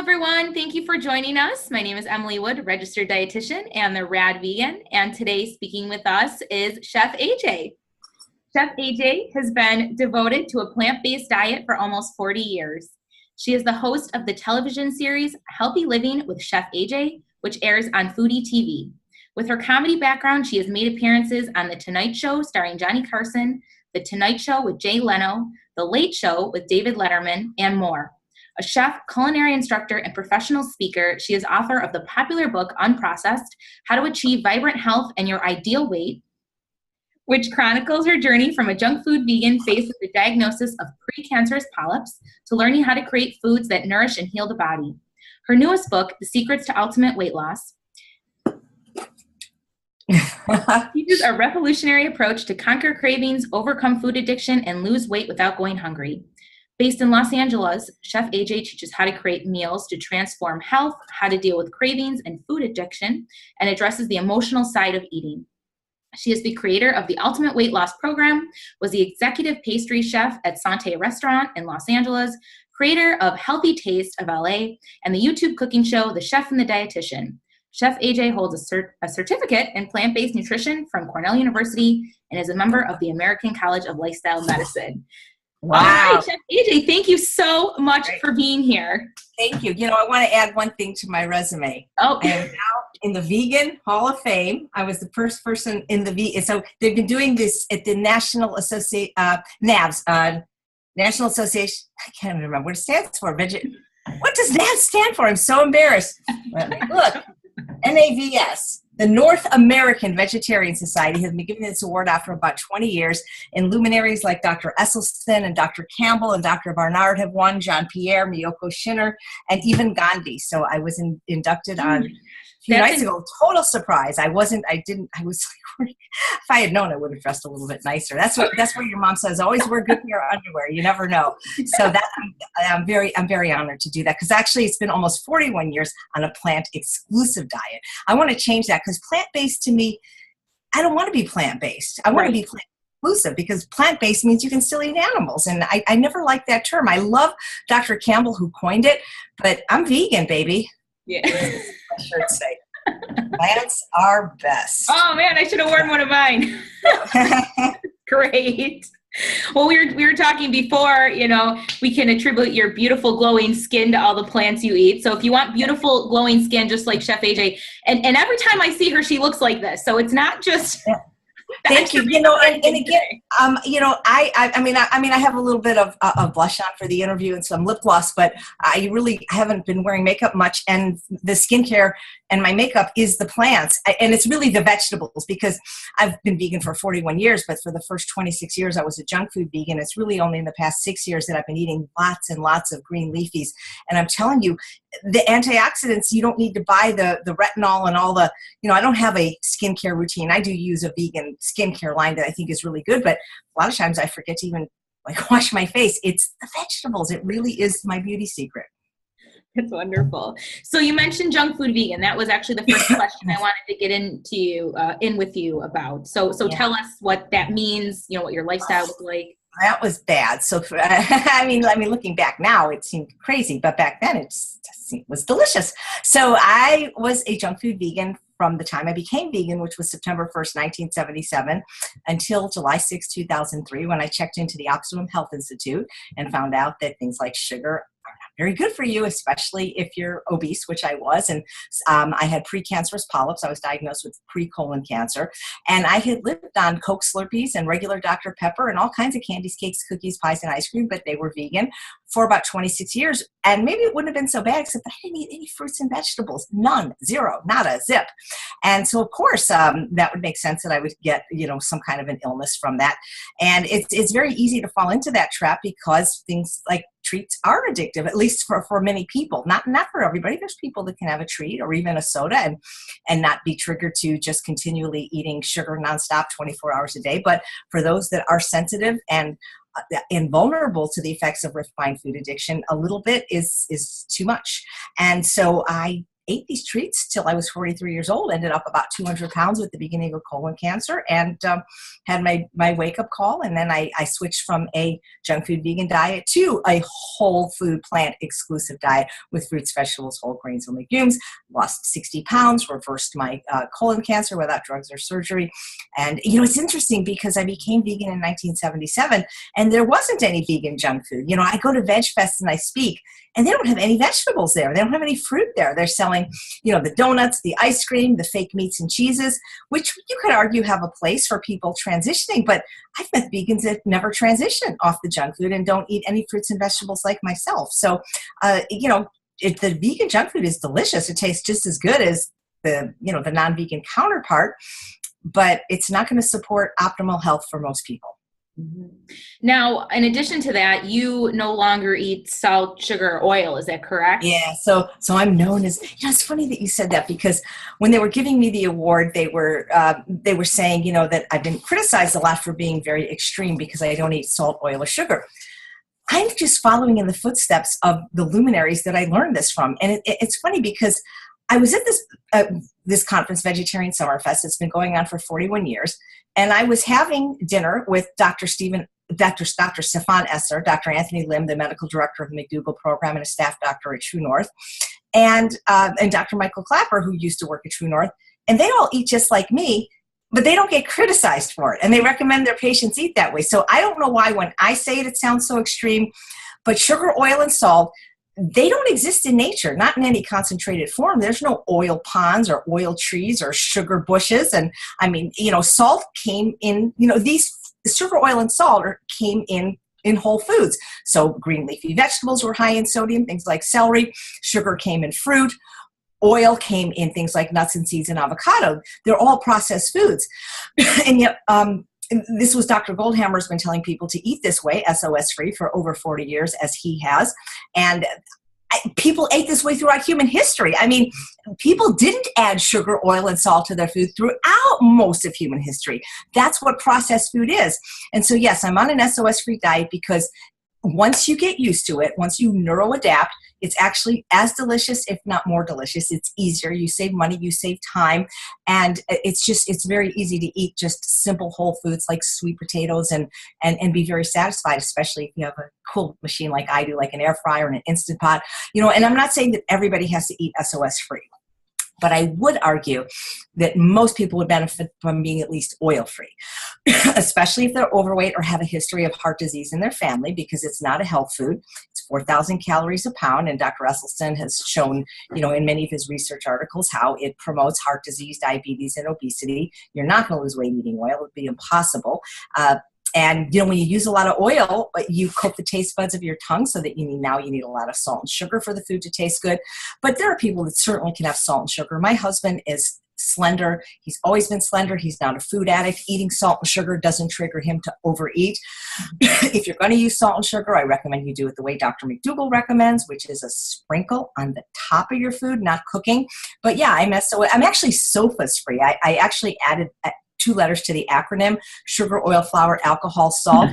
everyone. Thank you for joining us. My name is Emily Wood, registered dietitian and the Rad Vegan. And today speaking with us is Chef AJ. Chef AJ has been devoted to a plant-based diet for almost 40 years. She is the host of the television series Healthy Living with Chef AJ, which airs on Foody TV. With her comedy background, she has made appearances on The Tonight Show starring Johnny Carson, The Tonight Show with Jay Leno, The Late Show with David Letterman, and more. A chef, culinary instructor, and professional speaker, she is author of the popular book Unprocessed, How to Achieve Vibrant Health and Your Ideal Weight, which chronicles her journey from a junk food vegan faced with the diagnosis of pre-cancerous polyps to learning how to create foods that nourish and heal the body. Her newest book, The Secrets to Ultimate Weight Loss, teaches a revolutionary approach to conquer cravings, overcome food addiction, and lose weight without going hungry. Based in Los Angeles, Chef AJ teaches how to create meals to transform health, how to deal with cravings and food addiction, and addresses the emotional side of eating. She is the creator of the Ultimate Weight Loss Program, was the executive pastry chef at Santé Restaurant in Los Angeles, creator of Healthy Taste of LA, and the YouTube cooking show, The Chef and the Dietitian. Chef AJ holds a certificate in plant-based nutrition from Cornell University and is a member of the American College of Lifestyle Medicine. Wow. All right, Chef AJ, thank you so much for being here. Thank you. You know, I want to add one thing to my resume. Oh. I am now in the Vegan Hall of Fame. I was the first person in the vegan. So they've been doing this at the National NAVS, National Association. I can't even remember what it stands for. What does NAVS stand for? I'm so embarrassed. Look, NAVS. The North American Vegetarian Society has been giving this award out for about 20 years, and luminaries like Dr. Esselstyn and Dr. Campbell and Dr. Barnard have won, John Pierre, Miyoko Shinner, and even Gandhi. So I was inducted on a few nights ago. Total surprise. I was like, if I had known, I would have dressed a little bit nicer. That's what your mom says. Always wear good pair of underwear. You never know. So that I'm very honored to do that, because actually it's been almost 41 years on a plant exclusive diet. I want to change that, because plant-based to me, I don't want to be plant-based. I want to be plant exclusive, because plant-based means you can still eat animals. And I never liked that term. I love Dr. Campbell who coined it, but I'm vegan, baby. Yeah. I should say. Plants are best. Oh man, I should have worn one of mine. Great. Well, we were talking before, we can attribute your beautiful glowing skin to all the plants you eat. So if you want beautiful glowing skin, just like Chef AJ, and every time I see her, she looks like this. So it's not just. Thank you. And again, I have a little bit of blush on for the interview and some lip gloss, but I really haven't been wearing makeup much. And the skincare and my makeup is the plants. And it's really the vegetables, because I've been vegan for 41 years, but for the first 26 years, I was a junk food vegan. It's really only in the past 6 years that I've been eating lots and lots of green leafies. And I'm telling you, the antioxidants, you don't need to buy the retinol and all the, I don't have a skincare routine. I do use a vegan skincare line that I think is really good, but a lot of times I forget to even wash my face. It's the vegetables. It really is my beauty secret. That's wonderful. So you mentioned junk food vegan. That was actually the first question I wanted to get in with you about. So tell us what that means, what your lifestyle was like. That was bad. So, looking back now, it seemed crazy, but back then it was delicious. So I was a junk food vegan from the time I became vegan, which was September 1st, 1977, until July 6, 2003, when I checked into the Optimum Health Institute and found out that things like sugar are not very good for you, especially if you're obese, which I was. And I had pre-cancerous polyps. I was diagnosed with pre-colon cancer. And I had lived on Coke Slurpees and regular Dr. Pepper and all kinds of candies, cakes, cookies, pies, and ice cream, but they were vegan for about 26 years. And maybe it wouldn't have been so bad, except I didn't eat any fruits and vegetables. None. Zero. Not a zip. And so, of course, that would make sense that I would get, some kind of an illness from that. And it's very easy to fall into that trap, because things like treats are addictive, at least for many people. Not for everybody. There's people that can have a treat or even a soda and not be triggered to just continually eating sugar nonstop 24 hours a day. But for those that are sensitive and vulnerable to the effects of refined food addiction, a little bit is too much. And so I ate these treats till I was 43 years old, ended up about 200 pounds with the beginning of colon cancer, and had my wake-up call. And then I switched from a junk food vegan diet to a whole food plant exclusive diet with fruits, vegetables, whole grains, and legumes. Lost 60 pounds, reversed my colon cancer without drugs or surgery. And, it's interesting because I became vegan in 1977, and there wasn't any vegan junk food. I go to Veg Fest and I speak, and they don't have any vegetables there. They don't have any fruit there. They're selling, the donuts, the ice cream, the fake meats and cheeses, which you could argue have a place for people transitioning. But I've met vegans that never transition off the junk food and don't eat any fruits and vegetables like myself. So, the vegan junk food is delicious. It tastes just as good as the non-vegan counterpart, but it's not going to support optimal health for most people. Mm-hmm. Now, in addition to that, you no longer eat salt, sugar, or oil. Is that correct? Yeah. So I'm known as, it's funny that you said that, because when they were giving me the award, they were saying, that I've been criticized a lot for being very extreme because I don't eat salt, oil, or sugar. I'm just following in the footsteps of the luminaries that I learned this from. And it's funny because I was at this conference, Vegetarian Summerfest. It's been going on for 41 years. And I was having dinner with Dr. Stefan Esser, Dr. Anthony Lim, the medical director of the McDougall program and a staff doctor at True North, and Dr. Michael Clapper, who used to work at True North. And they all eat just like me, but they don't get criticized for it. And they recommend their patients eat that way. So I don't know why when I say it, it sounds so extreme, but sugar, oil, and salt, they don't exist in nature, not in any concentrated form. There's no oil ponds or oil trees or sugar bushes. And salt came in, these sugar, oil, and salt came in whole foods. So green leafy vegetables were high in sodium, things like celery. Sugar came in fruit. Oil came in things like nuts and seeds and avocado. They're all processed foods. And yet, this was Dr. Goldhammer's been telling people to eat this way, SOS free, for over 40 years, as he has. And people ate this way throughout human history. People didn't add sugar, oil, and salt to their food throughout most of human history. That's what processed food is. And so, yes, I'm on an SOS free diet because once you get used to it, once you neuroadapt, it's actually as delicious, if not more delicious. It's easier. You save money, you save time. And it's very easy to eat just simple whole foods like sweet potatoes and be very satisfied, especially if you have a cool machine like I do, like an air fryer and an Instant Pot. And I'm not saying that everybody has to eat SOS free, but I would argue that most people would benefit from being at least oil-free, especially if they're overweight or have a history of heart disease in their family, because it's not a health food. It's 4,000 calories a pound, and Dr. Esselstyn has shown, in many of his research articles, how it promotes heart disease, diabetes, and obesity. You're not going to lose weight eating oil. It would be impossible. And, when you use a lot of oil, you coat the taste buds of your tongue so that you need a lot of salt and sugar for the food to taste good. But there are people that certainly can have salt and sugar. My husband is slender. He's always been slender. He's not a food addict. Eating salt and sugar doesn't trigger him to overeat. If you're going to use salt and sugar, I recommend you do it the way Dr. McDougall recommends, which is a sprinkle on the top of your food, not cooking. But yeah, I'm actually SOFAs free. I actually added 2 letters to the acronym: sugar, oil, flour, alcohol, salt.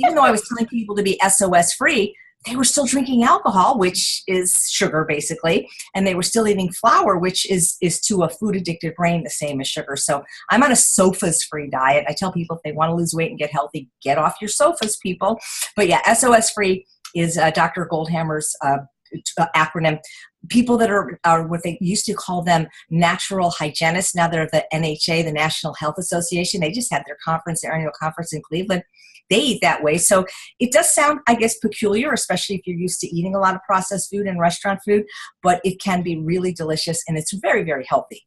Even though I was telling people to be SOS free, they were still drinking alcohol, which is sugar basically, and they were still eating flour, which is to a food addicted brain the same as sugar. So I'm on a SOFAs free diet. I tell people if they want to lose weight and get healthy, get off your sofas, people. But yeah, SOS free is Dr. Goldhammer's acronym. People that are what they used to call them natural hygienists, now they're the NHA, the National Health Association. They just had their annual conference in Cleveland. They eat that way. So it does sound, I guess, peculiar, especially if you're used to eating a lot of processed food and restaurant food, but it can be really delicious and it's very, very healthy.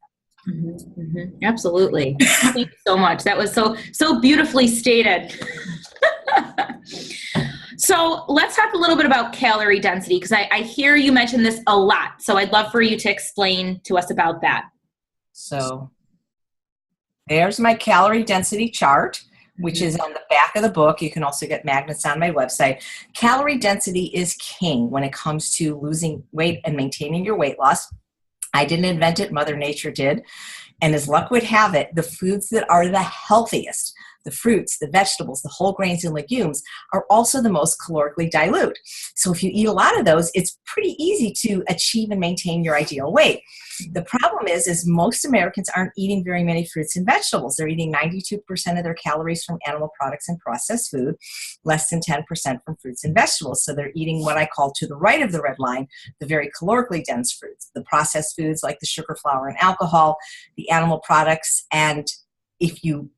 Mm-hmm, mm-hmm. Absolutely. Thank you so much. That was so beautifully stated. So let's talk a little bit about calorie density, because I hear you mention this a lot. So I'd love for you to explain to us about that. So there's my calorie density chart, which is on the back of the book. You can also get magnets on my website. Calorie density is king when it comes to losing weight and maintaining your weight loss. I didn't invent it. Mother Nature did. And as luck would have it, the foods that are the healthiest, the fruits, the vegetables, the whole grains and legumes are also the most calorically dilute. So if you eat a lot of those, it's pretty easy to achieve and maintain your ideal weight. The problem is most Americans aren't eating very many fruits and vegetables. They're eating 92% of their calories from animal products and processed food, less than 10% from fruits and vegetables. So they're eating what I call to the right of the red line, the very calorically dense fruits, the processed foods like the sugar, flour, and alcohol, the animal products. And if you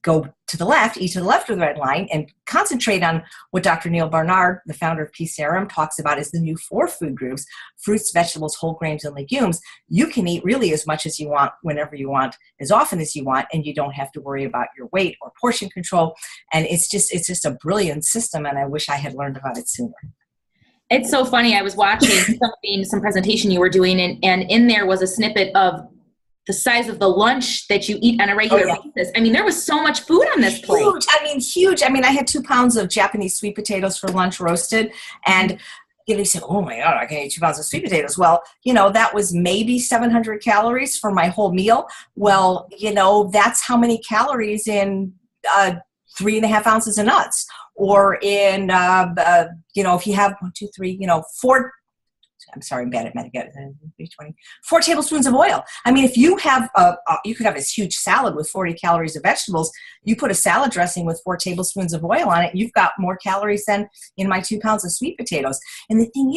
go to the left, eat to the left of the red line, and concentrate on what Dr. Neil Barnard, the founder of PCRM, talks about as the new 4 food groups: fruits, vegetables, whole grains, and legumes. You can eat really as much as you want, whenever you want, as often as you want, and you don't have to worry about your weight or portion control. And it's just a brilliant system, and I wish I had learned about it sooner. It's so funny. I was watching some presentation you were doing, and in there was a snippet of the size of the lunch that you eat on a regular basis. I mean, there was so much food on this plate. Huge. I mean, I had 2 pounds of Japanese sweet potatoes for lunch roasted. And you say, oh my God, I can eat 2 pounds of sweet potatoes. Well, that was maybe 700 calories for my whole meal. Well, that's how many calories in 3.5 ounces of nuts. Or in, if you have 1, 2, 3, 4, I'm sorry, I'm bad at math. 4 tablespoons of oil. I mean, if you have you could have this huge salad with 40 calories of vegetables. You put a salad dressing with 4 tablespoons of oil on it, you've got more calories than in my 2 pounds of sweet potatoes. And the thing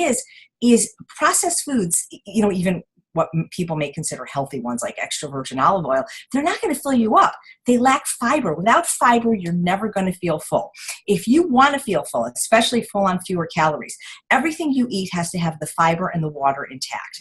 is processed foods, even what people may consider healthy ones like extra virgin olive oil, they're not going to fill you up. They lack fiber. Without fiber, you're never going to feel full. If you want to feel full, especially full on fewer calories, everything you eat has to have the fiber and the water intact.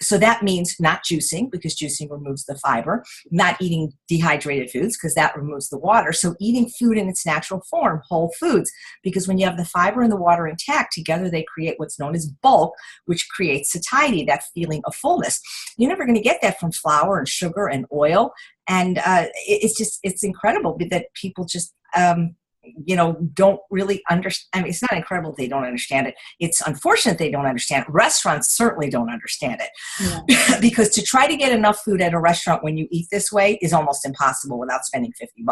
So that means not juicing, because juicing removes the fiber, not eating dehydrated foods, because that removes the water. So eating food in its natural form, whole foods, because when you have the fiber and the water intact, together they create what's known as bulk, which creates satiety, that feeling of fullness. You're never going to get that from flour and sugar and oil. And it's incredible that people just don't really understand. I mean, it's not incredible they don't understand it. It's unfortunate they don't understand it. Restaurants certainly don't understand it, because to try to get enough food at a restaurant when you eat this way is almost impossible without spending $50,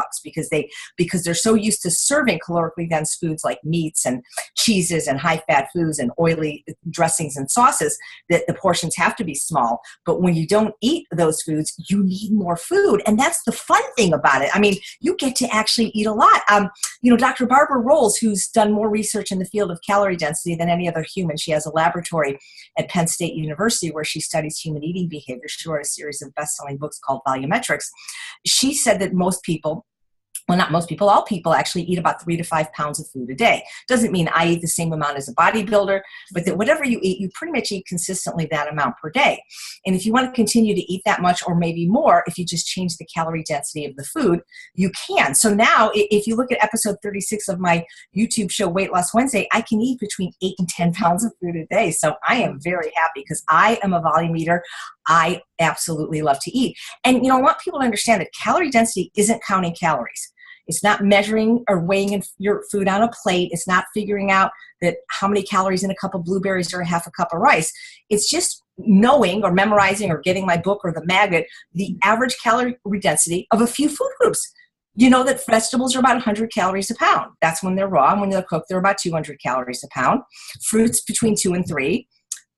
because they're so used to serving calorically dense foods like meats and cheeses and high fat foods and oily dressings and sauces that the portions have to be small. But when you don't eat those foods, you need more food. And that's the fun thing about it. I mean, you get to actually eat a lot. Dr. Barbara Rolls, who's done more research in the field of calorie density than any other human, she has a laboratory at Penn State University where she studies human eating behavior. She wrote a series of best-selling books called Volumetrics. She said that most people, well, not most people, all people actually eat about 3 to 5 pounds of food a day. Doesn't mean I eat the same amount as a bodybuilder, but that whatever you eat, you pretty much eat consistently that amount per day. And if you want to continue to eat that much or maybe more, if you just change the calorie density of the food, you can. So now, if you look at episode 36 of my YouTube show, Weight Loss Wednesday, I can eat between 8 and 10 pounds of food a day. So I am very happy because I am a volume eater. I absolutely love to eat. And, I want people to understand that calorie density isn't counting calories. It's not measuring or weighing your food on a plate. It's not figuring out that how many calories in a cup of blueberries or a half a cup of rice. It's just knowing or memorizing or getting my book or the magnet, the average calorie density of a few food groups. You know that vegetables are about 100 calories a pound. That's when they're raw. And when they're cooked, they're about 200 calories a pound. Fruits between 2 and 3.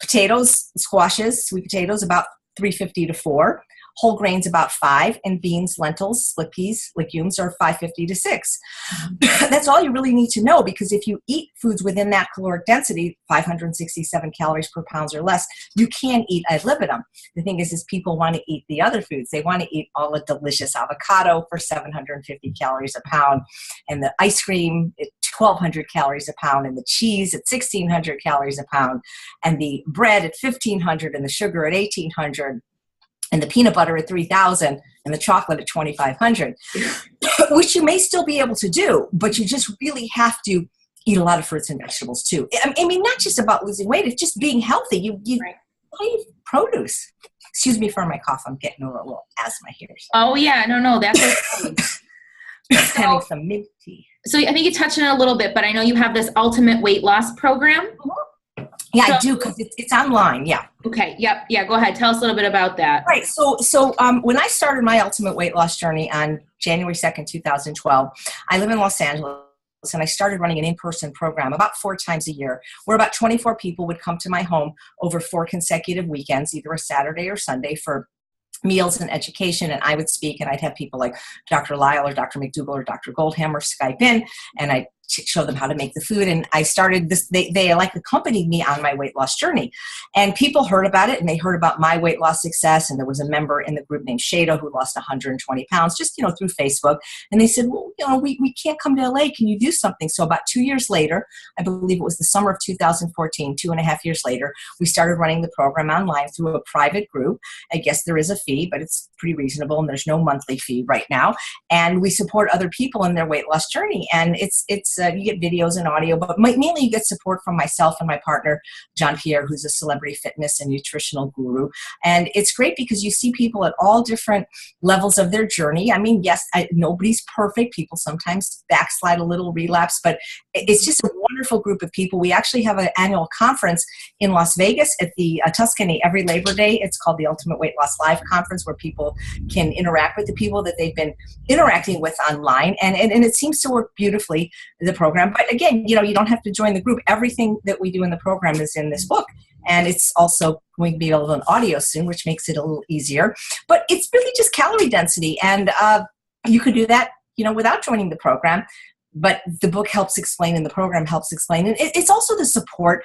Potatoes, squashes, sweet potatoes, about 350 to 4. Whole grains about 5, and beans, lentils, split peas, legumes are 550 to 6. That's all you really need to know, because if you eat foods within that caloric density, 567 calories per pound or less, you can eat ad libitum. The thing is people want to eat the other foods. They want to eat all the delicious avocado for 750 calories a pound, and the ice cream at 1,200 calories a pound, and the cheese at 1,600 calories a pound, and the bread at 1,500, and the sugar at 1,800. And the peanut butter at 3,000 and the chocolate at 2,500, which you may still be able to do, but you just really have to eat a lot of fruits and vegetables too. I mean, not just about losing weight, it's just being healthy. You eat produce. Excuse me for my cough. I'm getting a little asthma here. So. Oh yeah, no, that's okay. Having some mint tea. So I think you touched on it a little bit, but I know you have this ultimate weight loss program. Yeah, I do, because it's online. Yeah. Okay. Yep. Yeah. Go ahead. Tell us a little bit about that. Right. So when I started my ultimate weight loss journey on January 2nd, 2012, I live in Los Angeles, and I started running an in-person program about 4 times a year, where about 24 people would come to my home over 4 consecutive weekends, either a Saturday or Sunday, for meals and education. And I would speak, and I'd have people like Dr. Lyle or Dr. McDougall or Dr. Goldhammer Skype in, and I show them how to make the food. And I started this, they like accompanied me on my weight loss journey. And people heard about it, and they heard about my weight loss success. And there was a member in the group named Shada who lost 120 pounds, just, through Facebook. And they said, well, we can't come to LA. Can you do something? So about 2 years later, I believe it was the summer of 2014, 2.5 years later, we started running the program online through a private group. I guess there is a fee, but it's pretty reasonable, and there's no monthly fee right now. And we support other people in their weight loss journey. And it's you get videos and audio, but mainly you get support from myself and my partner, John Pierre, who's a celebrity fitness and nutritional guru. And it's great because you see people at all different levels of their journey. I mean, yes, nobody's perfect. People sometimes backslide a little, relapse, but it's just a wonderful group of people. We actually have an annual conference in Las Vegas at the Tuscany every Labor Day. It's called the Ultimate Weight Loss Live Conference, where people can interact with the people that they've been interacting with online. And it seems to work beautifully, the program. But again, you don't have to join the group. Everything that we do in the program is in this book. And it's also going to be available in audio soon, which makes it a little easier. But it's really just calorie density. And you could do that, without joining the program. But the book helps explain, and the program helps explain. And it's also the support.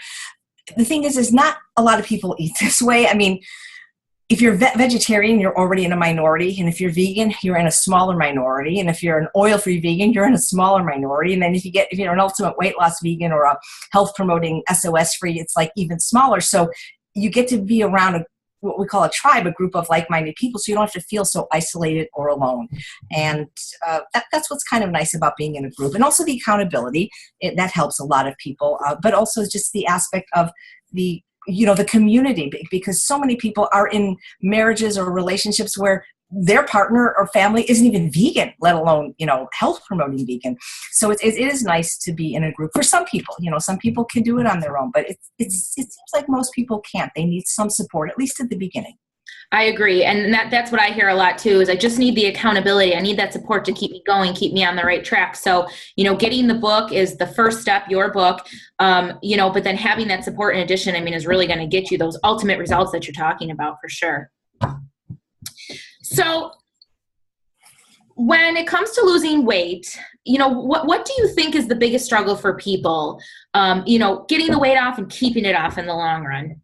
The thing is not a lot of people eat this way. I mean, if you're vegetarian, you're already in a minority. And if you're vegan, you're in a smaller minority. And if you're an oil-free vegan, you're in a smaller minority. And then if you're an ultimate weight loss vegan or a health-promoting SOS-free, it's like even smaller. So you get to be around what we call a tribe, a group of like-minded people, so you don't have to feel so isolated or alone. And that's what's kind of nice about being in a group. And also the accountability, that helps a lot of people, but also just the aspect of the community, because so many people are in marriages or relationships where their partner or family isn't even vegan, let alone, health promoting vegan. So it is nice to be in a group for some people. Some people can do it on their own, but it seems like most people can't. They need some support, at least at the beginning. I agree. And that's what I hear a lot too, is I just need the accountability. I need that support to keep me going, keep me on the right track. So, getting the book is the first step, your book, but then having that support in addition, is really going to get you those ultimate results that you're talking about for sure. So when it comes to losing weight, what do you think is the biggest struggle for people, getting the weight off and keeping it off in the long run?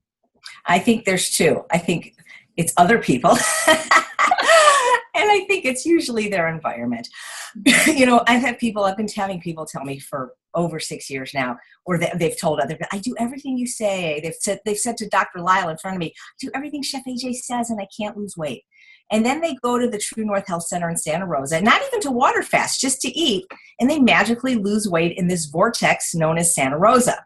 I think there's 2. I think it's other people. And I think it's usually their environment. I've been having people tell me for over 6 years now, or they've told other people, I do everything you say. They've said to Dr. Lyle in front of me, I do everything Chef AJ says and I can't lose weight. And then they go to the True North Health Center in Santa Rosa, not even to water fast, just to eat, and they magically lose weight in this vortex known as Santa Rosa.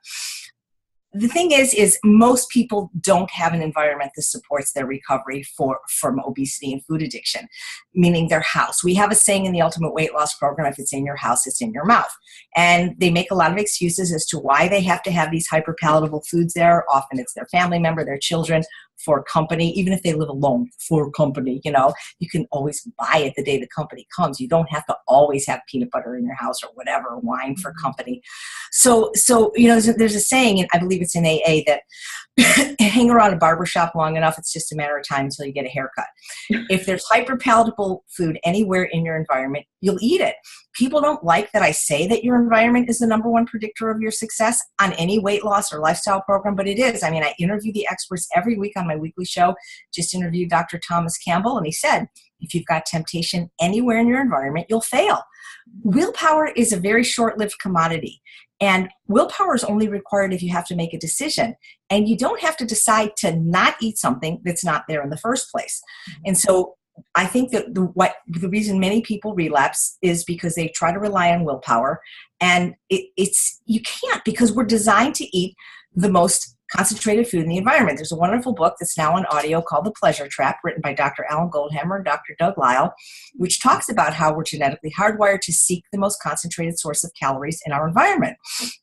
The thing is most people don't have an environment that supports their recovery from obesity and food addiction, meaning their house. We have a saying in the Ultimate Weight Loss Program, if it's in your house, it's in your mouth. And they make a lot of excuses as to why they have to have these hyperpalatable foods there. Often it's their family member, their children, for company. Even if they live alone, for company, you can always buy it the day the company comes. You don't have to always have peanut butter in your house or whatever, wine for company. So there's a saying, and I believe it's in AA, that hang around a barbershop long enough, it's just a matter of time until you get a haircut. If there's hyperpalatable food anywhere in your environment, you'll eat it. People don't like that I say that your environment is the number one predictor of your success on any weight loss or lifestyle program, but it is. I interview the experts every week on my weekly show. Just interviewed Dr. Thomas Campbell, and he said, if you've got temptation anywhere in your environment, you'll fail. Willpower is a very short-lived commodity. And willpower is only required if you have to make a decision. And you don't have to decide to not eat something that's not there in the first place. And so I think that the reason many people relapse is because they try to rely on willpower. And you can't, because we're designed to eat the most concentrated food in the environment. There's a wonderful book that's now on audio called The Pleasure Trap, written by Dr. Alan Goldhammer and Dr. Doug Lisle, which talks about how we're genetically hardwired to seek the most concentrated source of calories in our environment.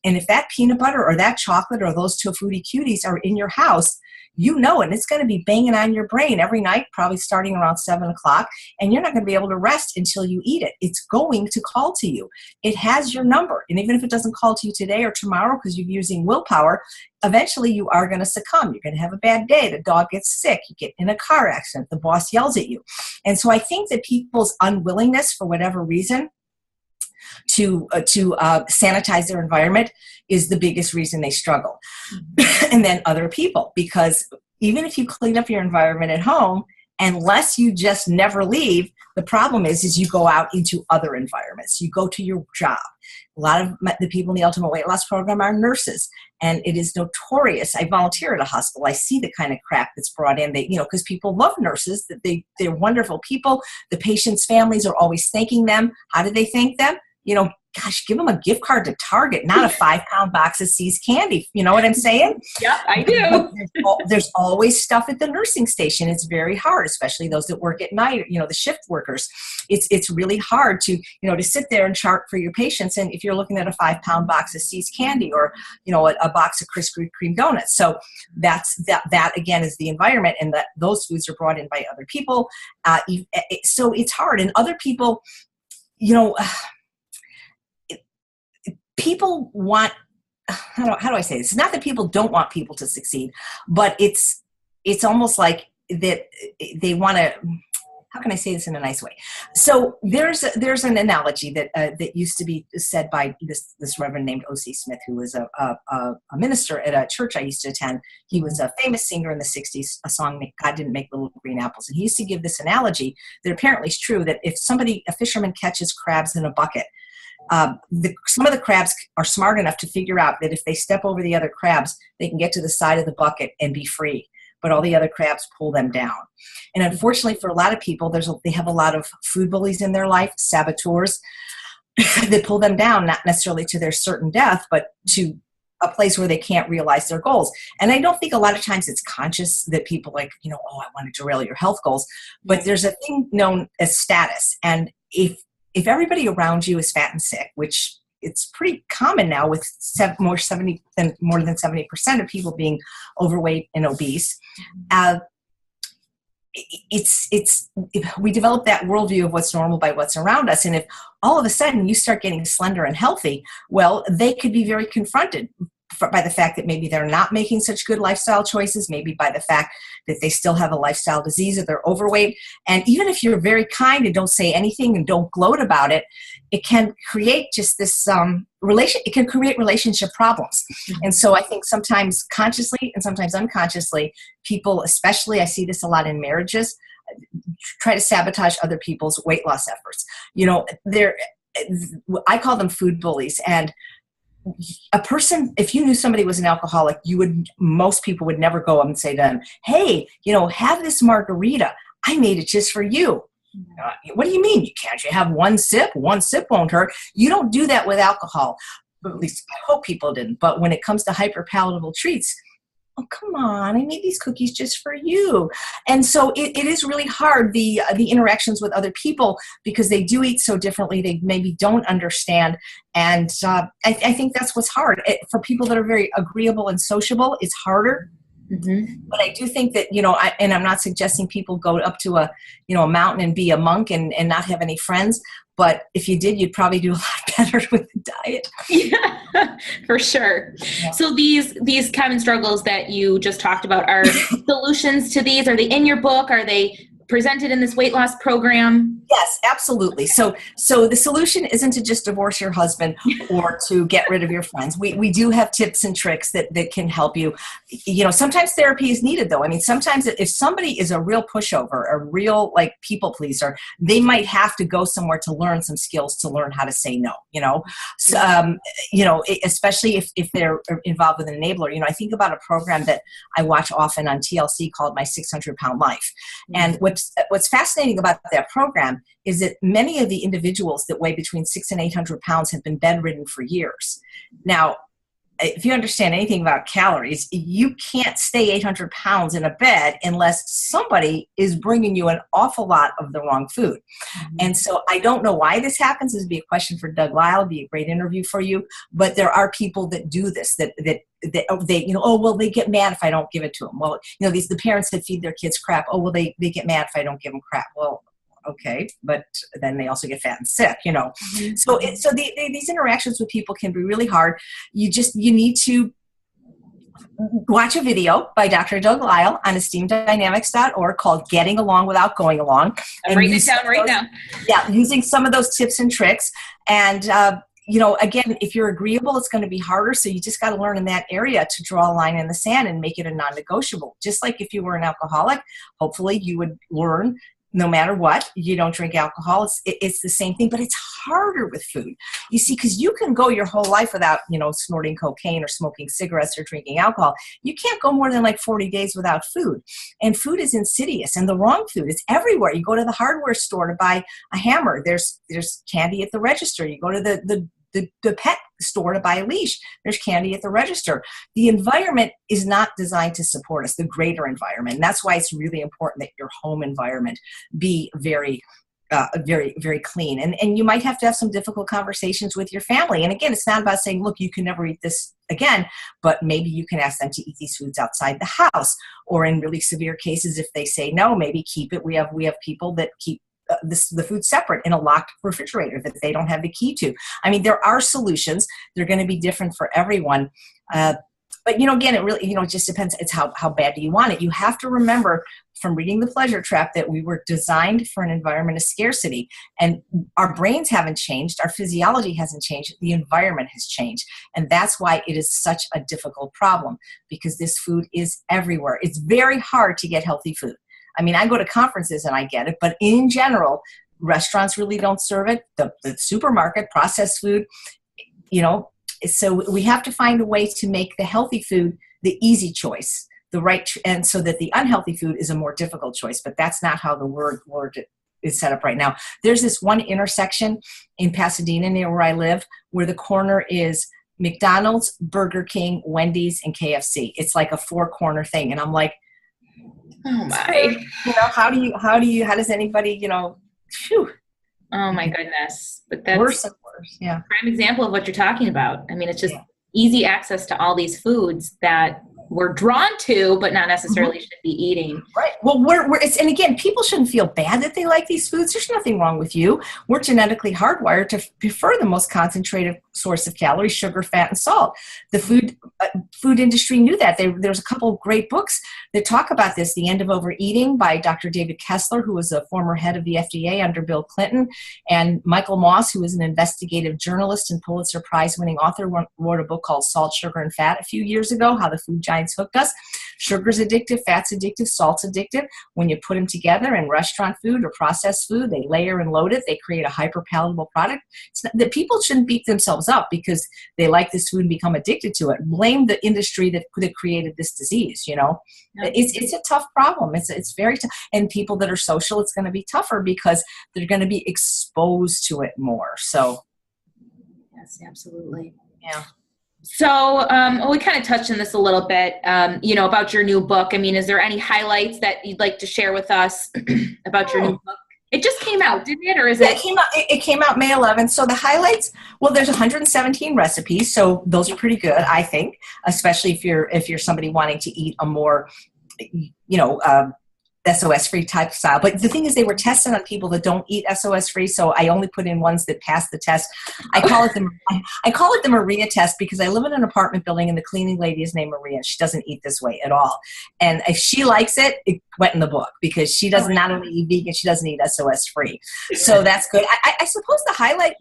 And if that peanut butter or that chocolate or those two Foody cuties are in your house, you know it, and it's going to be banging on your brain every night, probably starting around 7 o'clock, and you're not going to be able to rest until you eat it. It's going to call to you. It has your number, and even if it doesn't call to you today or tomorrow because you're using willpower, eventually you are going to succumb. You're going to have a bad day. The dog gets sick. You get in a car accident. The boss yells at you. And so I think that people's unwillingness, for whatever reason, to sanitize their environment is the biggest reason they struggle. And then other people, because even if you clean up your environment at home, unless you just never leave, the problem is you go out into other environments. You go to your job. A lot of the people in the Ultimate Weight Loss Program are nurses, and it is notorious. I volunteer at a hospital. I see the kind of crap that's brought in. They, because people love nurses. They're wonderful people. The patients' families are always thanking them. How do they thank them? Gosh, give them a gift card to Target, not a 5-pound box of See's candy. You know what I'm saying? Yeah, I do. There's always stuff at the nursing station. It's very hard, especially those that work at night, the shift workers. It's really hard to sit there and chart for your patients. And if you're looking at a 5-pound box of See's candy or, a box of Krispy Kreme donuts. So that again is the environment, and that those foods are brought in by other people. So it's hard. And other people, people want, how do I say this? It's not that people don't want people to succeed, but it's almost like that they want to, how can I say this in a nice way? So there's an analogy that used to be said by this Reverend named O.C. Smith, who was a minister at a church I used to attend. He was a famous singer in the 60s, a song, God Didn't Make Little Green Apples. And he used to give this analogy that apparently is true, that if a fisherman catches crabs in a bucket, some of the crabs are smart enough to figure out that if they step over the other crabs, they can get to the side of the bucket and be free. But all the other crabs pull them down. And unfortunately for a lot of people, they have a lot of food bullies in their life, saboteurs, that pull them down, not necessarily to their certain death, but to a place where they can't realize their goals. And I don't think a lot of times it's conscious that people I want to derail your health goals. But there's a thing known as status. And if everybody around you is fat and sick, which it's pretty common now with more than 70% of people being overweight and obese, we develop that worldview of what's normal by what's around us. And if all of a sudden you start getting slender and healthy, well, they could be very confronted by the fact that maybe they're not making such good lifestyle choices, maybe by the fact that they still have a lifestyle disease or they're overweight. And even if you're very kind and don't say anything and don't gloat about it, it can create just this it can create relationship problems. And so I think sometimes consciously and sometimes unconsciously, people, especially I see this a lot in marriages, try to sabotage other people's weight loss efforts. I call them food bullies. And a person, if you knew somebody was an alcoholic, most people would never go up and say to them, hey, have this margarita. I made it just for you. What do you mean? Can't you have one sip? One sip won't hurt. You don't do that with alcohol. At least I hope people didn't. But when it comes to hyper-palatable treats, oh, come on, I made these cookies just for you. And so it is really hard, the interactions with other people, because they do eat so differently. They maybe don't understand. And I think that's what's hard. For people that are very agreeable and sociable, it's harder. Mm-hmm. But I do think that, and I'm not suggesting people go up to a mountain and be a monk and not have any friends. But if you did, you'd probably do a lot better with the diet. Yeah, for sure. Yeah. So these common struggles that you just talked about are solutions to these. Are they in your book? Are they presented in this weight loss program? Yes, absolutely. So the solution isn't to just divorce your husband or to get rid of your friends. We do have tips and tricks that can help you. Sometimes therapy is needed, though. I mean, sometimes if somebody is a real pushover, a real people pleaser, they might have to go somewhere to learn some skills to learn how to say no. So, especially if they're involved with an enabler. I think about a program that I watch often on TLC called My 600-Pound Life. And what's fascinating about that program is that many of the individuals that weigh between 600 and 800 pounds have been bedridden for years. Now, if you understand anything about calories, you can't stay 800 pounds in a bed unless somebody is bringing you an awful lot of the wrong food. Mm-hmm. And so I don't know why this happens. This would be a question for Doug Lyle. It'd be a great interview for you. But there are people that do this, that they, oh, well, they get mad if I don't give it to them. Well, the parents that feed their kids crap. Oh, well, they get mad if I don't give them crap. Well, okay, but then they also get fat and sick, Mm-hmm. So these interactions with people can be really hard. You need to watch a video by Dr. Doug Lyle on esteemdynamics.org called Getting Along Without Going Along. I'm writing it down right now. Yeah, using some of those tips and tricks. And, again, if you're agreeable, it's going to be harder. So you just got to learn in that area to draw a line in the sand and make it a non-negotiable. Just like if you were an alcoholic, hopefully you would learn no matter what, you don't drink alcohol. It's the same thing, but it's harder with food. You see, because you can go your whole life without, snorting cocaine or smoking cigarettes or drinking alcohol. You can't go more than like 40 days without food. And food is insidious, and the wrong food is everywhere. You go to the hardware store to buy a hammer. There's candy at the register. You go to the pet store to buy a leash. There's candy at the register. The environment is not designed to support us, the greater environment. And that's why it's really important that your home environment be very, very clean. And you might have to have some difficult conversations with your family. And again, it's not about saying, look, you can never eat this again, but maybe you can ask them to eat these foods outside the house. Or in really severe cases, if they say no, maybe keep it. We have people that keep the food separate in a locked refrigerator that they don't have the key to. I mean, there are solutions. They're going to be different for everyone. But, again, it really, it just depends. It's how bad do you want it? You have to remember from reading The Pleasure Trap that we were designed for an environment of scarcity, and our brains haven't changed. Our physiology hasn't changed. The environment has changed. And that's why it is such a difficult problem, because this food is everywhere. It's very hard to get healthy food. I mean, I go to conferences and I get it, but in general, restaurants really don't serve it. The supermarket, processed food, so we have to find a way to make the healthy food the easy choice, and so that the unhealthy food is a more difficult choice. But that's not how the word is set up right now. There's this one intersection in Pasadena near where I live where the corner is McDonald's, Burger King, Wendy's, and KFC. It's like a 4-corner thing. And I'm like, oh my! How does anybody, phew. Oh my goodness! But that's worse and worse. Yeah. Prime example of what you're talking about. I mean, it's just easy access to all these foods that we're drawn to, but not necessarily should be eating. Right. Well, and again, people shouldn't feel bad that they like these foods. There's nothing wrong with you. We're genetically hardwired to prefer the most concentrated source of calories, sugar, fat, and salt. The food industry knew that. There's a couple of great books that talk about this. The End of Overeating by Dr. David Kessler, who was a former head of the FDA under Bill Clinton, and Michael Moss, who was an investigative journalist and Pulitzer Prize-winning author, wrote a book called Salt, Sugar, and Fat a few years ago, How the Food Giants Hooked Us. Sugar's addictive, fat's addictive, salt's addictive. When you put them together in restaurant food or processed food, they layer and load it. They create a hyper-palatable product. The people shouldn't beat themselves up because they like this food and become addicted to it. Blame the industry that created this disease, It's a tough problem. It's very tough. And people that are social, it's going to be tougher because they're going to be exposed to it more. So, yes, absolutely. Yeah. So we kind of touched on this a little bit, about your new book. I mean, is there any highlights that you'd like to share with us about your new book? It just came out, didn't it? Or is it? It came out May 11th. So the highlights, well, there's 117 recipes. So those are pretty good, I think, especially if you're somebody wanting to eat a more, SOS-free type style. But the thing is, they were tested on people that don't eat SOS-free, so I only put in ones that passed the test. I call it the Maria test because I live in an apartment building and the cleaning lady is named Maria. She doesn't eat this way at all. And if she likes it, it went in the book because she doesn't not only eat vegan, she doesn't eat SOS-free. So that's good. I suppose the highlight,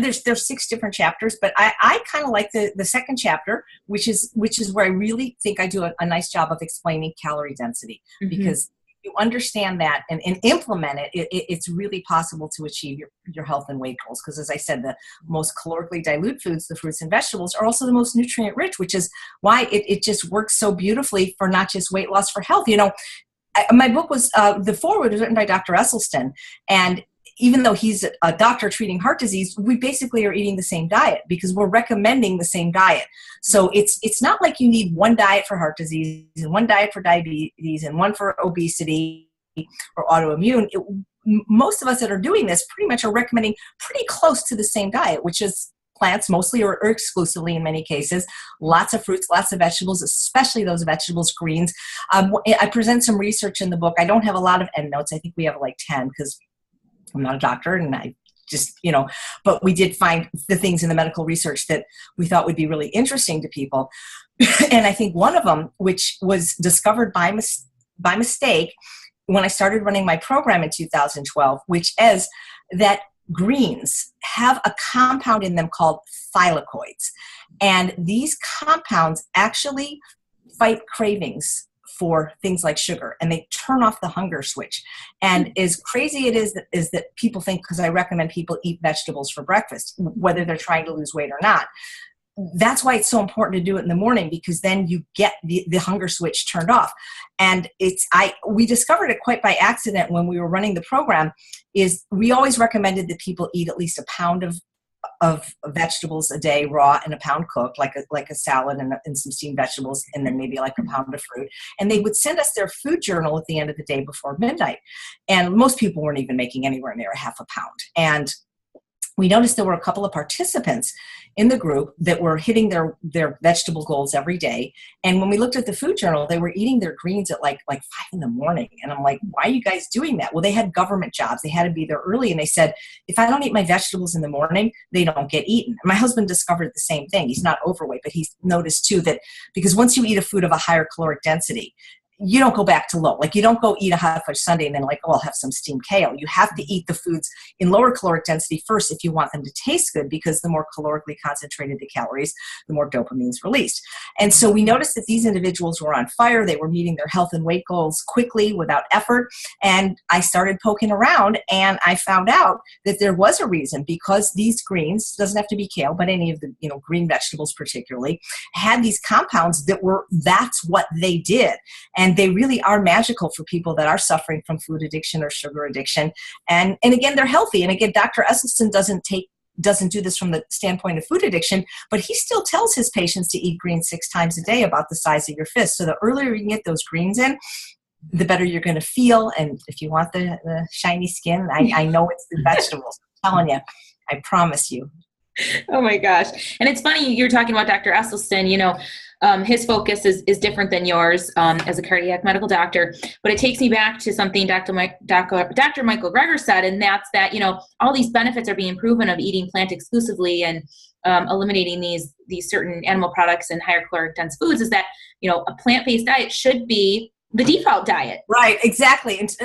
there's 6 different chapters, but I kind of like the second chapter, which is where I really think I do a nice job of explaining calorie density, because you understand that and implement it, it's really possible to achieve your health and weight goals. Because as I said, the most calorically dilute foods, the fruits and vegetables, are also the most nutrient rich, which is why it just works so beautifully for not just weight loss, for health. My book was, the foreword was written by Dr. Esselstyn, and even though he's a doctor treating heart disease, we basically are eating the same diet because we're recommending the same diet. So it's not like you need one diet for heart disease and one diet for diabetes and one for obesity or autoimmune. Most of us that are doing this pretty much are recommending pretty close to the same diet, which is plants mostly or exclusively in many cases, lots of fruits, lots of vegetables, especially those vegetables, greens. I present some research in the book. I don't have a lot of endnotes. I think we have like 10 because I'm not a doctor and I just, but we did find the things in the medical research that we thought would be really interesting to people. And I think one of them, which was discovered by mistake when I started running my program in 2012, which is that greens have a compound in them called thylakoids. And these compounds actually fight cravings for things like sugar, and they turn off the hunger switch. And as crazy it is that people think, because I recommend people eat vegetables for breakfast, whether they're trying to lose weight or not. That's why it's so important to do it in the morning, because then you get the hunger switch turned off. And we discovered it quite by accident when we were running the program. Is we always recommended that people eat at least a pound of vegetables a day raw and a pound cooked, like a salad and some steamed vegetables, and then maybe like a pound of fruit. And they would send us their food journal at the end of the day before midnight. And most people weren't even making anywhere near a half a pound. And we noticed there were a couple of participants in the group that were hitting their vegetable goals every day. And when we looked at the food journal, they were eating their greens at like 5 in the morning. And I'm like, why are you guys doing that? Well, they had government jobs. They had to be there early. And they said, if I don't eat my vegetables in the morning, they don't get eaten. And my husband discovered the same thing. He's not overweight, but he's noticed too that because once you eat a food of a higher caloric density, you don't go back to low. Like you don't go eat a hot fudge sundae and then like, oh, I'll have some steamed kale. You have to eat the foods in lower caloric density first if you want them to taste good, because the more calorically concentrated the calories, the more dopamine is released. And so we noticed that these individuals were on fire. They were meeting their health and weight goals quickly without effort. And I started poking around and I found out that there was a reason, because these greens, doesn't have to be kale, but any of the green vegetables particularly, had these compounds that's what they did. And they really are magical for people that are suffering from food addiction or sugar addiction. And again, they're healthy. And again, Dr. Esselstyn doesn't do this from the standpoint of food addiction, but he still tells his patients to eat greens 6 times a day about the size of your fist. So the earlier you can get those greens in, the better you're going to feel. And if you want the shiny skin, I know it's the vegetables. I'm telling you, I promise you. Oh my gosh. And it's funny, you're talking about Dr. Esselstyn, his focus is different than yours as a cardiac medical doctor, but it takes me back to something Dr. Michael Greger said, and that's that, all these benefits are being proven of eating plant exclusively and eliminating these certain animal products and higher caloric dense foods, is that, a plant-based diet should be the default diet. Right, exactly. And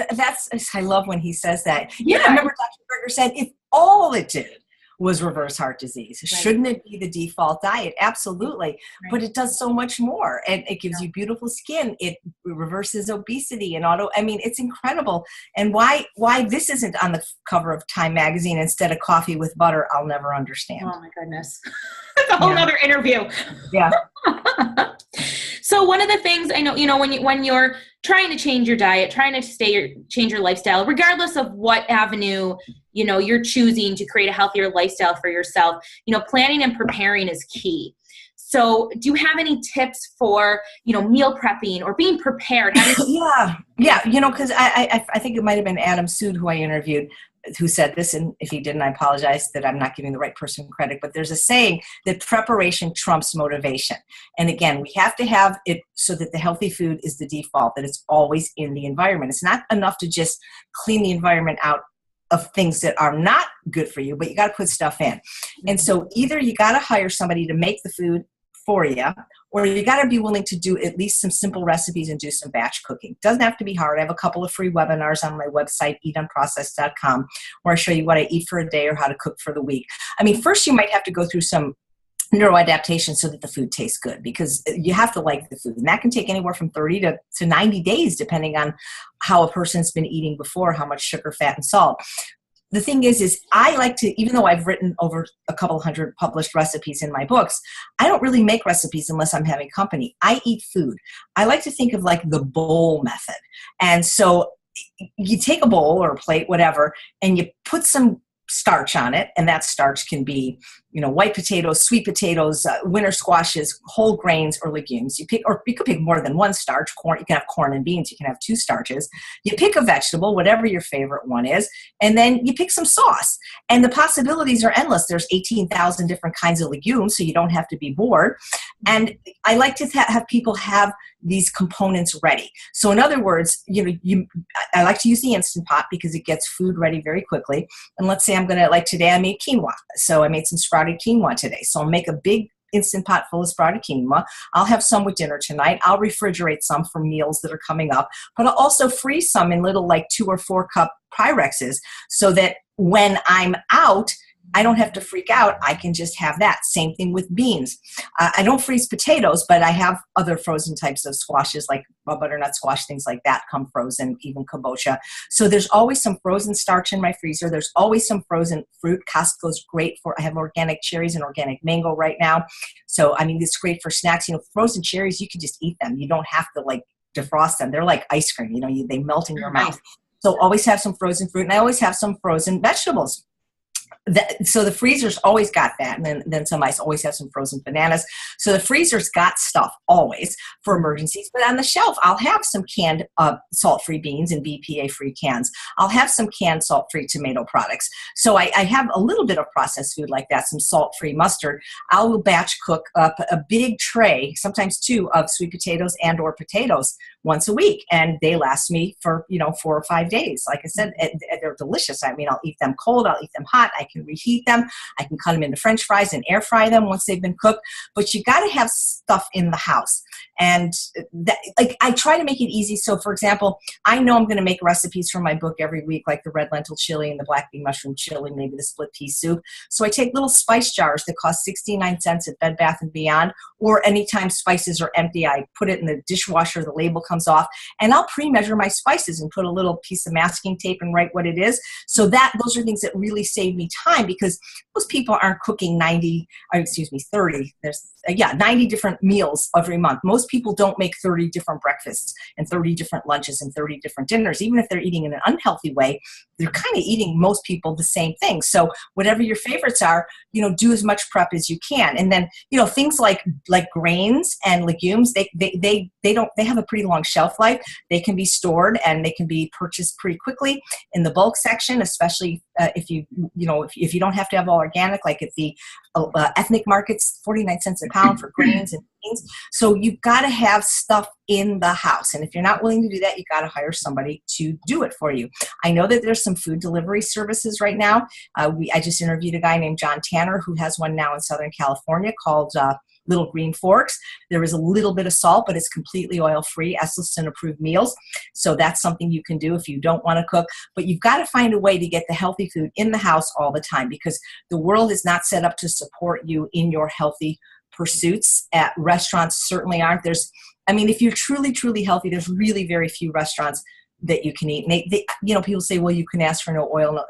I love when he says that. Yeah. I remember Dr. Greger said, if all it did was reverse heart disease. Right. Shouldn't it be the default diet? Absolutely. Right. But it does so much more. And it gives you beautiful skin. It reverses obesity and it's incredible. And why this isn't on the cover of Time magazine instead of coffee with butter, I'll never understand. Oh my goodness. That's a whole nother interview. Yeah. So one of the things I know, when you're trying to change your diet, trying to change your lifestyle, regardless of what avenue, you're choosing to create a healthier lifestyle for yourself, planning and preparing is key. So do you have any tips for, meal prepping or being prepared? Yeah. Because I think it might've been Adam Sood who I interviewed who said this, and if he didn't, I apologize that I'm not giving the right person credit, but there's a saying that preparation trumps motivation. And again, we have to have it so that the healthy food is the default, that it's always in the environment. It's not enough to just clean the environment out of things that are not good for you, but you got to put stuff in. And so either you got to hire somebody to make the food for you, or you got to be willing to do at least some simple recipes and do some batch cooking. Doesn't have to be hard. I have a couple of free webinars on my website, eatunprocessed.com, where I show you what I eat for a day or how to cook for the week. First you might have to go through some neuroadaptation so that the food tastes good, because you have to like the food. And that can take anywhere from 30 to 90 days, depending on how a person's been eating before, how much sugar, fat, and salt. The thing is I like to, even though I've written over a couple hundred published recipes in my books, I don't really make recipes unless I'm having company. I eat food. I like to think of like the bowl method. And so you take a bowl or a plate, whatever, and you put some starch on it, and that starch can be, white potatoes, sweet potatoes, winter squashes, whole grains, or legumes. You could pick more than one starch. Corn, you can have corn and beans. You can have two starches. You pick a vegetable, whatever your favorite one is, and then you pick some sauce. And the possibilities are endless. There's 18,000 different kinds of legumes, so you don't have to be bored. And I like to have people have these components ready. So in other words, I like to use the Instant Pot because it gets food ready very quickly. And let's say today I made quinoa. So I made some sprouted quinoa today. So I'll make a big Instant Pot full of sprouted quinoa. I'll have some with dinner tonight. I'll refrigerate some for meals that are coming up, but I'll also freeze some in little 2 or 4 cup Pyrexes so that when I'm out, I don't have to freak out. I can just have that. Same thing with beans. I don't freeze potatoes, but I have other frozen types of squashes like a butternut squash, things like that come frozen, even kabocha. So there's always some frozen starch in my freezer. There's always some frozen fruit. Costco's great I have organic cherries and organic mango right now. So, it's great for snacks. Frozen cherries, you can just eat them. You don't have to defrost them. They're like ice cream. They melt in your mouth. So always have some frozen fruit, and I always have some frozen vegetables. So the freezer's always got that, and then some. I always have some frozen bananas. So the freezer's got stuff always for emergencies. But on the shelf, I'll have some canned salt-free beans in BPA-free cans. I'll have some canned salt-free tomato products. So I have a little bit of processed food like that, some salt-free mustard. I will batch cook up a big tray, sometimes 2, of sweet potatoes and/or potatoes once a week, and they last me for 4 or 5 days. Like I said, they're delicious. I'll eat them cold. I'll eat them hot. I can reheat them. I can cut them into French fries and air fry them once they've been cooked. But you got to have stuff in the house. And I try to make it easy. So, for example, I know I'm going to make recipes for my book every week, like the red lentil chili and the black bean mushroom chili, maybe the split pea soup. So I take little spice jars that cost 69 cents at Bed Bath & Beyond, or anytime spices are empty, I put it in the dishwasher, the label comes off, and I'll pre-measure my spices and put a little piece of masking tape and write what it is. So those are things that really save me time, because most people aren't cooking 90 different meals every month. Most people don't make 30 different breakfasts and 30 different lunches and 30 different dinners. Even if they're eating in an unhealthy way, they're kind of eating, most people, the same thing. So whatever your favorites are, do as much prep as you can. And then, things like grains and legumes, they have a pretty long shelf life. They can be stored and they can be purchased pretty quickly in the bulk section, especially if you don't have to have all organic, like at the ethnic markets, 49 cents a pound for grains and beans. So you've got to have stuff in the house. And if you're not willing to do that, you got to hire somebody to do it for you. I know that there's some food delivery services right now. I just interviewed a guy named John Tanner who has one now in Southern California called Little Green Forks. There is a little bit of salt, but it's completely oil-free, Esselstyn approved meals. So that's something you can do if you don't want to cook. But you've got to find a way to get the healthy food in the house all the time, because the world is not set up to support you in your healthy pursuits. At restaurants certainly aren't. If you're truly, truly healthy, there's really very few restaurants that you can eat. And people say, well, you can ask for no oil. No,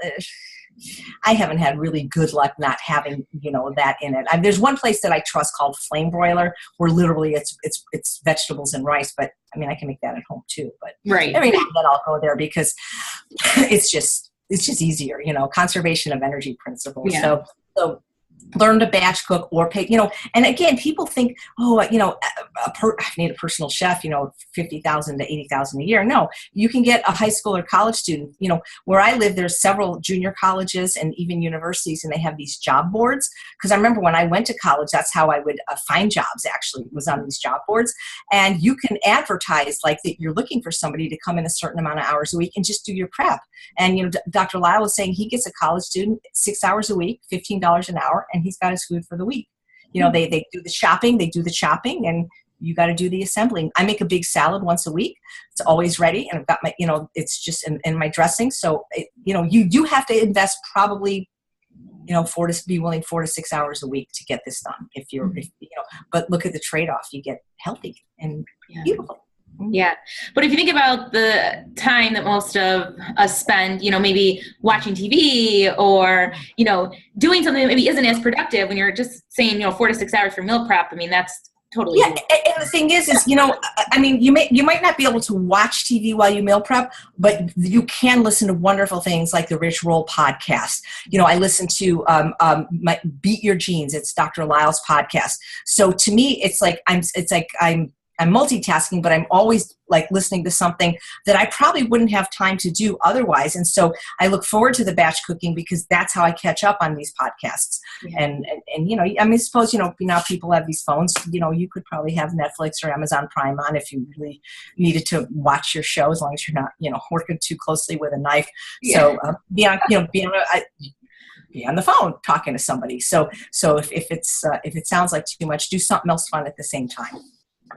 I haven't had really good luck not having, that in it. There's one place that I trust called Flame Broiler, where literally it's vegetables and rice, but I can make that at home too. But right. Every now and then I'll go there because it's just easier, conservation of energy principles. Yeah. So learn to batch cook or pay, and again, people think, I need a personal chef, $50,000 to $80,000 a year. No, you can get a high school or college student. Where I live, there's several junior colleges and even universities, and they have these job boards. Because I remember when I went to college, that's how I would find jobs, actually, was on these job boards. And you can advertise like that you're looking for somebody to come in a certain amount of hours a week and just do your prep. And, Dr. Lyle was saying he gets a college student 6 hours a week, $15 an hour, and he's got his food for the week. They do the shopping, they do the chopping, and you got to do the assembling. I make a big salad once a week. It's always ready, and I've got my, it's just in my dressing. So, you do have to invest probably, 4 to 6 hours a week to get this done. But look at the trade-off. You get healthy and beautiful. Yeah. But if you think about the time that most of us spend, maybe watching TV or, doing something that maybe isn't as productive when you're just saying, 4 to 6 hours for meal prep. That's totally. Yeah, and the thing is, you know, I mean, you might not be able to watch TV while you meal prep, but you can listen to wonderful things like the Rich Roll podcast. You know, I listen to my Beat Your Genes. It's Dr. Lyle's podcast. So to me, it's like I'm multitasking, but I'm always like listening to something that I probably wouldn't have time to do otherwise. And so I look forward to the batch cooking because that's how I catch up on these podcasts. Yeah. And you know, I mean, suppose, you know, now people have these phones, you know, you could probably have Netflix or Amazon Prime on if you really needed to watch your show, as long as you're not, you know, working too closely with a knife. Yeah. So be on the phone talking to somebody. So if it sounds like too much, do something else fun at the same time.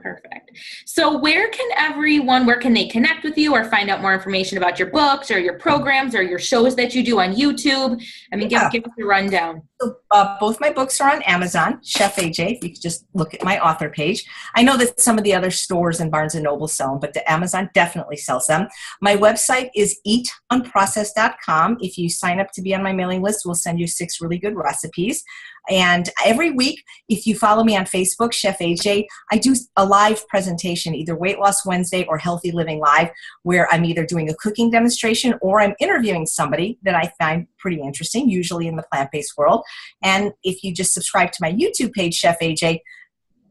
Perfect. So where can they connect with you or find out more information about your books or your programs or your shows that you do on YouTube? I mean, give us a rundown. So, both my books are on Amazon, Chef AJ. You can just look at my author page. I know that some of the other stores and Barnes & Noble sell them, but the Amazon definitely sells them. My website is eatunprocessed.com. If you sign up to be on my mailing list, we'll send you 6 really good recipes. And every week, if you follow me on Facebook, Chef AJ, I do a live presentation, either Weight Loss Wednesday or Healthy Living Live, where I'm either doing a cooking demonstration or I'm interviewing somebody that I find pretty interesting, usually in the plant-based world. And if you just subscribe to my YouTube page, Chef AJ,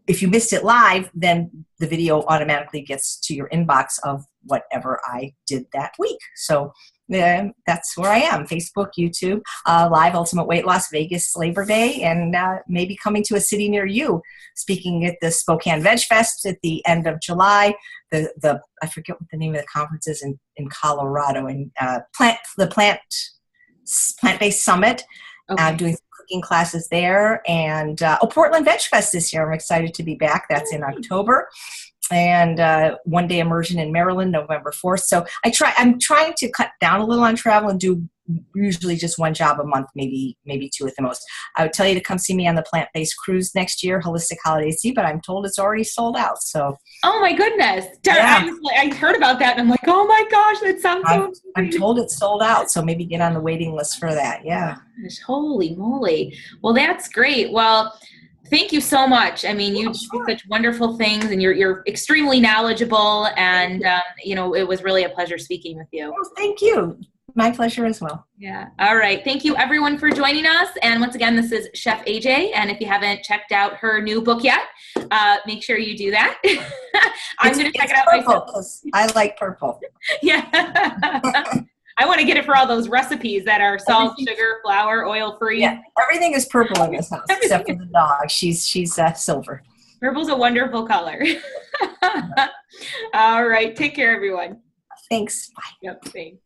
if you missed it live, then the video automatically gets to your inbox of whatever I did that week. So that's where I am. Facebook, YouTube, live Ultimate Weight Loss Vegas Labor Day, and maybe coming to a city near you. Speaking at the Spokane Veg Fest at the end of July. I forget what the name of the conference is in Colorado, and Plant-Based Summit. Okay. I'm doing cooking classes there, and Portland Veg Fest this year. I'm excited to be back. That's in October. And one day immersion in Maryland, November 4th. So I'm trying to cut down a little on travel and do usually just one job a month, maybe 2 at the most. I would tell you to come see me on the plant-based cruise next year, Holistic Holiday Sea, but I'm told it's already sold out. So, oh my goodness, yeah. I heard about that, and I'm like, oh my gosh, that sounds so. I'm told it's sold out, so maybe get on the waiting list for that. Yeah. Gosh, holy moly! Well, that's great. Well, thank you so much. I mean, you do such wonderful things, and you're extremely knowledgeable, and you know, it was really a pleasure speaking with you. Oh, thank you. My pleasure as well. Yeah. All right. Thank you, everyone, for joining us. And once again, this is Chef AJ. And if you haven't checked out her new book yet, make sure you do that. I'm going to check it out myself. I like purple. Yeah. I want to get it for all those recipes that are salt, sugar, flour, oil-free. Yeah, everything is purple in this house except for the dog. She's silver. Purple's a wonderful color. All right. Take care, everyone. Thanks. Bye. Yep. Thanks.